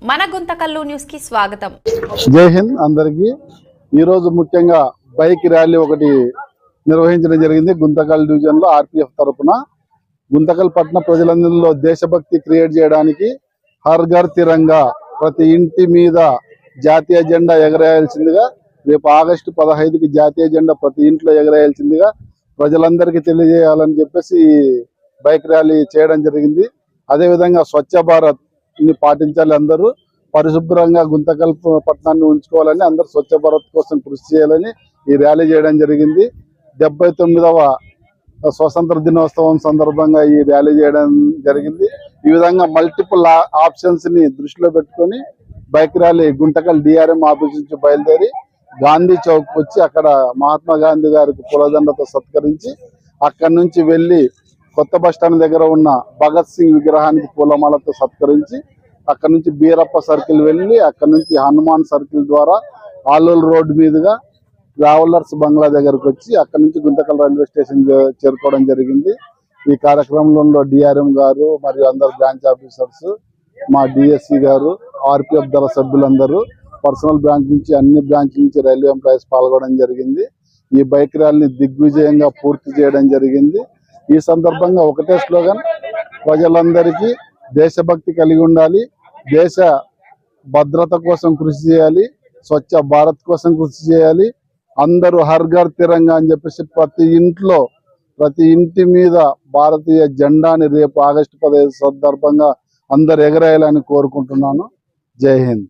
మన గుంతకల్లు న్యూస్ కి స్వాగతం. జై హింద్ అందరికి. ఈ రోజు ముఖ్యంగా బైక్ ర్యాలీ ఒకటి నిర్వహించడం జరిగింది గుంతకల్ డివిజన్ లో ఆర్పీఎఫ్ తరపున. గుంతకల్ పట్టణ ప్రజలందరిలో దేశభక్తి క్రియేట్ చేయడానికి హర్ ఘర్ తిరంగా, ప్రతి ఇంటి మీద జాతీయ జెండా ఎగరేయాల్సిందిగా, రేపు ఆగస్టు 15కి జాతీయ జెండా ప్రతి ఇంట్లో ఎగరేయాల్సిందిగా ప్రజలందరికీ తెలియజేయాలని చెప్పేసి బైక్ ర్యాలీ చేయడం జరిగింది. అదేవిధంగా స్వచ్ఛ భారత్ ని పాటించాలి, అందరూ పరిశుభ్రంగా గుంతకల్ పట్టణాన్ని ఉంచుకోవాలని, అందరూ స్వచ్ఛ భారత్ కోసం కృషి చేయాలని ఈ ర్యాలీ చేయడం జరిగింది. 79వ స్వతంత్ర దినోత్సవం సందర్భంగా ఈ ర్యాలీ చేయడం జరిగింది. ఈ విధంగా మల్టిపుల్ ఆప్షన్స్ ని దృష్టిలో పెట్టుకొని bike rally Guntakal DRM office నుంచి బయలుదేరి గాంధీ చౌక్ వచ్చి అక్కడ మహాత్మా గాంధీ గారికి పూలదండతో సత్కరించి, అక్కడి నుంచి వెళ్లి కొత్త బస్టాండ్ దగ్గర ఉన్న భగత్ సింగ్ విగ్రహానికి పూలమాలతో సత్కరించి, అక్కడ నుంచి బీరప్ప సర్కిల్ వెళ్ళి, అక్కడ నుంచి హనుమాన్ సర్కిల్ ద్వారా ఆలూరు రోడ్ మీదుగా ట్రావెలర్స్ బంగ్లా దగ్గరకు వచ్చి అక్కడ నుంచి గుంతకల్ రైల్వే స్టేషన్ చేరుకోవడం జరిగింది. ఈ కార్యక్రమంలో డిఆర్ఎం గారు మరియు అందరు బ్రాంచ్ ఆఫీసర్స్, మా డిఎస్సి గారు, ఆర్పిఎఫ్ దళ సభ్యులందరూ, పర్సనల్ బ్రాంచ్ నుంచి అన్ని బ్రాంచ్ నుంచి రైల్వే ఎంప్లాయీస్ పాల్గొనడం జరిగింది. ఈ బైక్ ర్యాలీని దిగ్విజయంగా పూర్తి చేయడం జరిగింది. ఈ సందర్భంగా ఒకటే స్లోగన్, ప్రజలందరికీ దేశభక్తి కలిగి ఉండాలి, దేశ భద్రత కోసం కృషి చేయాలి, స్వచ్ఛ భారత్ కోసం కృషి చేయాలి, అందరూ హర్ ఘర్ తిరంగా అని చెప్పేసి ప్రతి ఇంటి మీద భారతీయ జెండాని రేపు ఆగస్టు 15 సందర్భంగా అందరు ఎగరేయాలని కోరుకుంటున్నాను. జై హింద్.